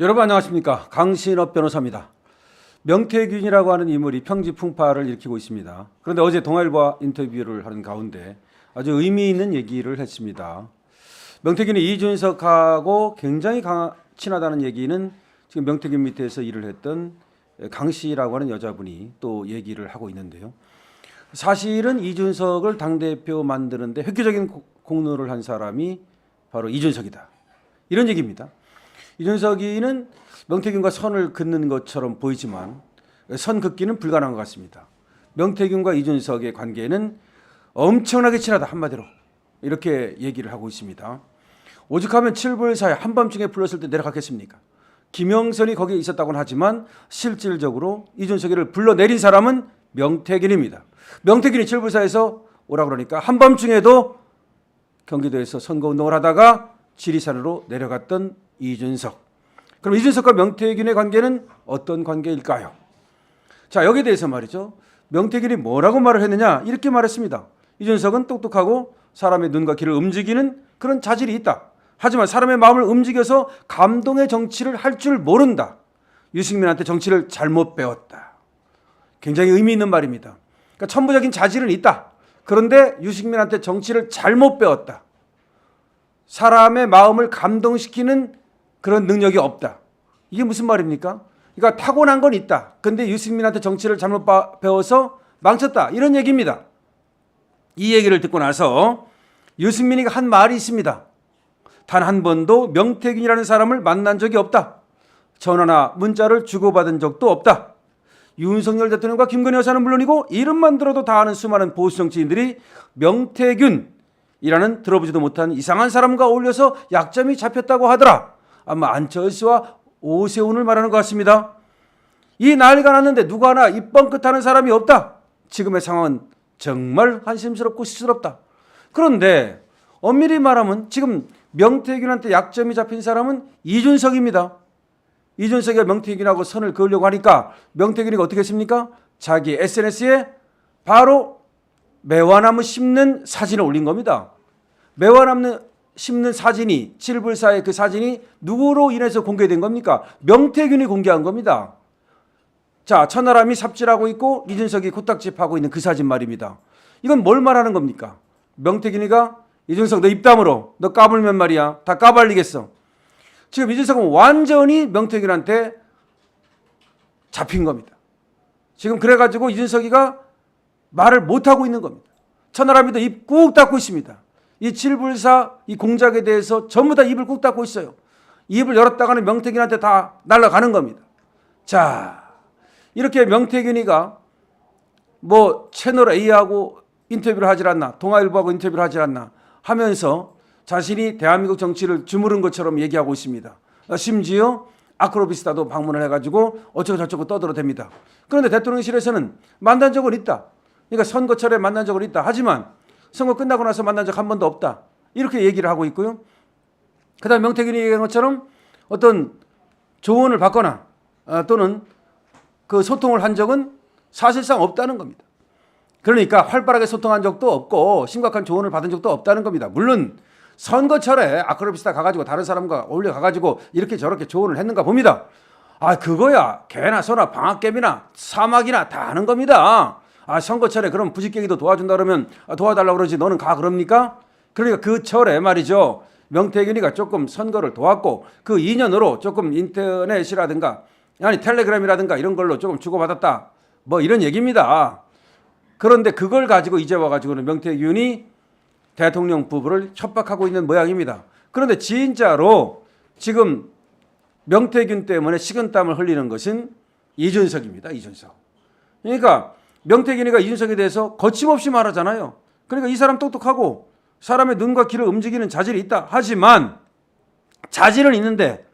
여러분 안녕하십니까? 강신업 변호사입니다. 명태균이라고 하는 인물이 평지풍파를 일으키고 있습니다. 그런데 어제 동아일보와 인터뷰를 하는 가운데 아주 의미 있는 얘기를 했습니다. 명태균이 이준석하고 굉장히 친하다는 얘기는 지금 명태균 밑에서 일을 했던 강 씨라고 하는 여자분이 또 얘기를 하고 있는데요. 사실은 이준석을 당대표 만드는데 획기적인 공로를 한 사람이 바로 이준석이다. 이런 얘기입니다. 이준석이는 명태균과 선을 긋는 것처럼 보이지만 선 긋기는 불가능한 것 같습니다. 명태균과 이준석의 관계는 엄청나게 친하다, 한마디로 이렇게 얘기를 하고 있습니다. 오죽하면 칠불사에 한밤중에 불렀을 때 내려갔겠습니까? 김영선이 거기에 있었다고는 하지만 실질적으로 이준석이를 불러내린 사람은 명태균입니다. 명태균이 칠불사에서 오라 그러니까 한밤중에도 경기도에서 선거운동을 하다가 지리산으로 내려갔던 이준석. 그럼 이준석과 명태균의 관계는 어떤 관계일까요? 자, 여기에 대해서 말이죠. 명태균이 뭐라고 말을 했느냐? 이렇게 말했습니다. 이준석은 똑똑하고 사람의 눈과 귀를 움직이는 그런 자질이 있다. 하지만 사람의 마음을 움직여서 감동의 정치를 할 줄 모른다. 유승민한테 정치를 잘못 배웠다. 굉장히 의미 있는 말입니다. 그러니까 천부적인 자질은 있다. 그런데 유승민한테 정치를 잘못 배웠다. 사람의 마음을 감동시키는 그런 능력이 없다. 이게 무슨 말입니까? 그러니까 타고난 건 있다. 근데 유승민한테 정치를 잘못 배워서 망쳤다. 이런 얘기입니다. 이 얘기를 듣고 나서 유승민이가 한 말이 있습니다. 단 한 번도 명태균이라는 사람을 만난 적이 없다. 전화나 문자를 주고받은 적도 없다. 윤석열 대통령과 김건희 여사는 물론이고 이름만 들어도 다 아는 수많은 보수 정치인들이 명태균이라는 들어보지도 못한 이상한 사람과 어울려서 약점이 잡혔다고 하더라. 아마 안철수와 오세훈을 말하는 것 같습니다. 이 난리가 났는데 누구 하나 입 뻥끗하는 사람이 없다. 지금의 상황은 정말 한심스럽고 시끄럽다. 그런데 엄밀히 말하면 지금 명태균한테 약점이 잡힌 사람은 이준석입니다. 이준석이가 명태균하고 선을 그으려고 하니까 명태균이 어떻게 했습니까? 자기 SNS에 바로 매화나무 심는 사진을 올린 겁니다. 매화나무 심는 사진이 칠불사의 그 사진이 누구로 인해서 공개된 겁니까? 명태균이 공개한 겁니다. 자, 천하람이 삽질하고 있고 이준석이 코딱지하고 있는 그 사진 말입니다. 이건 뭘 말하는 겁니까? 명태균이가 이준석 너 입담으로 너 까불면 말이야 다 까발리겠어. 지금 이준석은 완전히 명태균한테 잡힌 겁니다. 지금 그래가지고 이준석이가 말을 못하고 있는 겁니다. 천하람이도 입 꾹 닫고 있습니다. 이 칠불사 이 공작에 대해서 전부 다 입을 꾹 닫고 있어요. 입을 열었다가는 명태균한테 다 날아가는 겁니다. 자, 이렇게 명태균이가 뭐 채널 A하고 인터뷰를 하질 않나, 동아일보하고 인터뷰를 하질 않나 하면서 자신이 대한민국 정치를 주무른 것처럼 얘기하고 있습니다. 심지어 아크로비스타도 방문을 해가지고 어쩌고 저쩌고 떠들어댑니다. 그런데 대통령실에서는 만난 적은 있다. 그러니까 선거철에 만난 적은 있다. 하지만 선거 끝나고 나서 만난 적 한 번도 없다. 이렇게 얘기를 하고 있고요. 그 다음에 명태균이 얘기한 것처럼 어떤 조언을 받거나 또는 그 소통을 한 적은 사실상 없다는 겁니다. 그러니까 활발하게 소통한 적도 없고 심각한 조언을 받은 적도 없다는 겁니다. 물론 선거철에 아크로비스타 가가지고 다른 사람과 어울려 가가지고 이렇게 저렇게 조언을 했는가 봅니다. 아, 그거야 개나 소나 방앗개비나 사막이나 다 하는 겁니다. 아, 선거철에 그럼 부직갱이도 도와준다 그러면 도와달라고 그러지 너는 가 그럽니까? 그러니까 그 철에 말이죠. 명태균이가 조금 선거를 도왔고 그 인연으로 조금 인터넷이라든가 아니 텔레그램이라든가 이런 걸로 조금 주고받았다. 뭐 이런 얘기입니다. 그런데 그걸 가지고 이제 와가지고는 명태균이 대통령 부부를 협박하고 있는 모양입니다. 그런데 진짜로 지금 명태균 때문에 식은땀을 흘리는 것은 이준석입니다. 이준석. 그러니까 명태균이가 이준석에 대해서 거침없이 말하잖아요. 그러니까 이 사람 똑똑하고 사람의 눈과 귀를 움직이는 자질이 있다. 하지만 자질은 있는데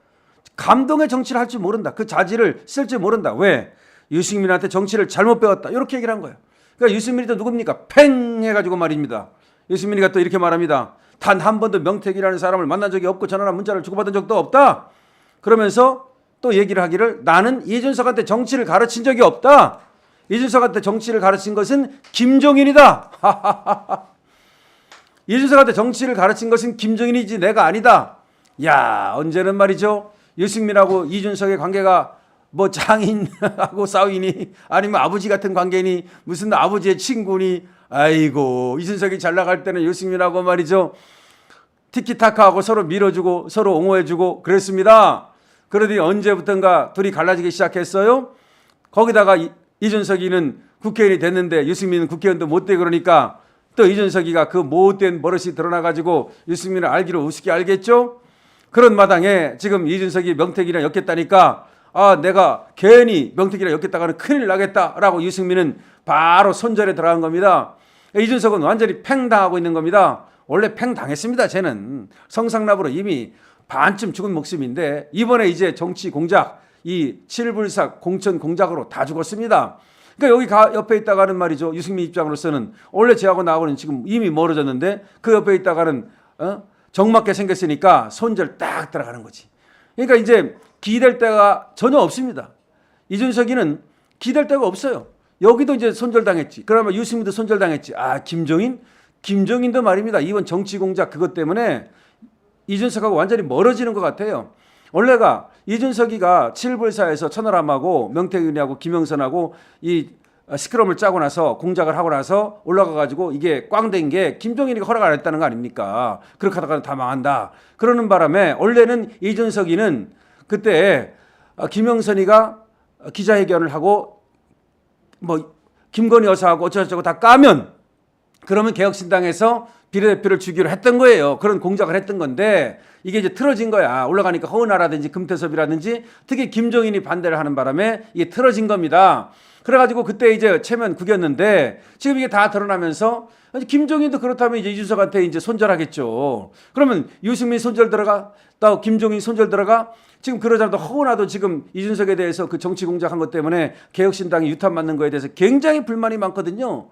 감동의 정치를 할 줄 모른다. 그 자질을 쓸 줄 모른다. 왜? 유승민한테 정치를 잘못 배웠다. 이렇게 얘기를 한 거예요. 그러니까 유승민이 또 누굽니까? 팽 해가지고 말입니다. 유승민이가 또 이렇게 말합니다. 단 한 번도 명태균이라는 사람을 만난 적이 없고 전화나 문자를 주고받은 적도 없다. 그러면서 또 얘기를 하기를 나는 이준석한테 정치를 가르친 적이 없다. 이준석한테 정치를 가르친 것은 김종인이다. 이준석한테 정치를 가르친 것은 김종인이지 내가 아니다. 야, 언제는 말이죠. 유승민하고 이준석의 관계가 뭐 장인하고 싸우니 아니면 아버지 같은 관계니 무슨 아버지의 친구니. 아이고, 이준석이 잘 나갈 때는 유승민하고 말이죠, 티키타카하고 서로 밀어주고 서로 옹호해주고 그랬습니다. 그러더니 언제부턴가 둘이 갈라지기 시작했어요. 거기다가 이준석이는 국회의원이 됐는데 유승민은 국회의원도 못 돼. 그러니까 또 이준석이가 그 못된 버릇이 드러나가지고 유승민을 알기로 우습게 알겠죠. 그런 마당에 지금 이준석이 명태균이랑 엮였다니까, 아, 내가 괜히 명태균이랑 엮였다가는 큰일 나겠다라고 유승민은 바로 손절에 들어간 겁니다. 이준석은 완전히 팽당하고 있는 겁니다. 원래 팽당했습니다. 쟤는 성상납으로 이미 반쯤 죽은 목숨인데 이번에 이제 정치 공작, 이 7불사 공천 공작으로 다 죽었습니다. 그러니까 여기 옆에 있다가는 말이죠, 유승민 입장으로서는 원래 쟤하고 나하고는 지금 이미 멀어졌는데 그 옆에 있다가는 정맞게 생겼으니까 손절 딱 들어가는 거지. 그러니까 이제 기댈 데가 전혀 없습니다. 이준석이는 기댈 데가 없어요. 여기도 이제 손절당했지. 그러면 유승민도 손절당했지. 아, 김종인도 말입니다. 이번 정치 공작 그것 때문에 이준석하고 완전히 멀어지는 것 같아요. 원래가 이준석이가 7불사에서 천하람하고 명태균이하고 김영선하고 이 스크럼을 짜고 나서 공작을 하고 나서 올라가가지고 이게 꽝된 게 김종인이 허락 안 했다는 거 아닙니까? 그렇게 하다가 다 망한다. 그러는 바람에 원래는 이준석이는 그때 김영선이가 기자회견을 하고 뭐 김건희 여사하고 어쩌고저쩌고 다 까면 그러면 개혁신당에서 비례대표를 주기로 했던 거예요. 그런 공작을 했던 건데 이게 이제 틀어진 거야. 올라가니까 허은하라든지 금태섭이라든지 특히 김종인이 반대를 하는 바람에 이게 틀어진 겁니다. 그래가지고 그때 이제 체면 구겼는데 지금 이게 다 드러나면서 김종인도 그렇다면 이제 이준석한테 이제 손절하겠죠. 그러면 유승민 손절 들어가, 또 김종인 손절 들어가. 지금 그러자도 허은하도 지금 이준석에 대해서 그 정치 공작한 것 때문에 개혁신당이 유탄맞는 거에 대해서 굉장히 불만이 많거든요.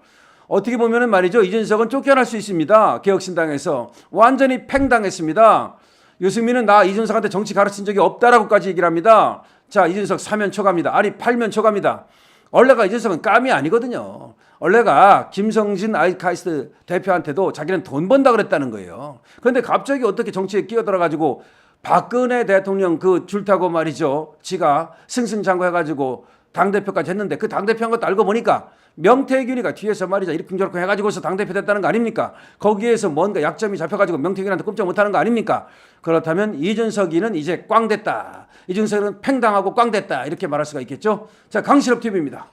어떻게 보면은 말이죠, 이준석은 쫓겨날 수 있습니다. 개혁신당에서 완전히 팽당했습니다. 유승민은 나 이준석한테 정치 가르친 적이 없다라고까지 얘기를 합니다. 자, 이준석 사면 초과입니다. 아니, 8면 초과입니다. 원래가 이준석은 깜이 아니거든요. 원래가 김성진 아이카이스트 대표한테도 자기는 돈 번다 그랬다는 거예요. 그런데 갑자기 어떻게 정치에 끼어들어가지고 박근혜 대통령 그 줄타고 말이죠, 지가 승승장구해가지고 당대표까지 했는데 그 당대표 한 것도 알고 보니까 명태균이가 뒤에서 말이죠, 이렇게 저렇게 해가지고서 당대표 됐다는 거 아닙니까? 거기에서 뭔가 약점이 잡혀가지고 명태균한테 꼼짝 못하는 거 아닙니까? 그렇다면 이준석이는 이제 꽝 됐다, 이준석은 팽당하고 꽝 됐다, 이렇게 말할 수가 있겠죠. 자, 강실업 TV입니다.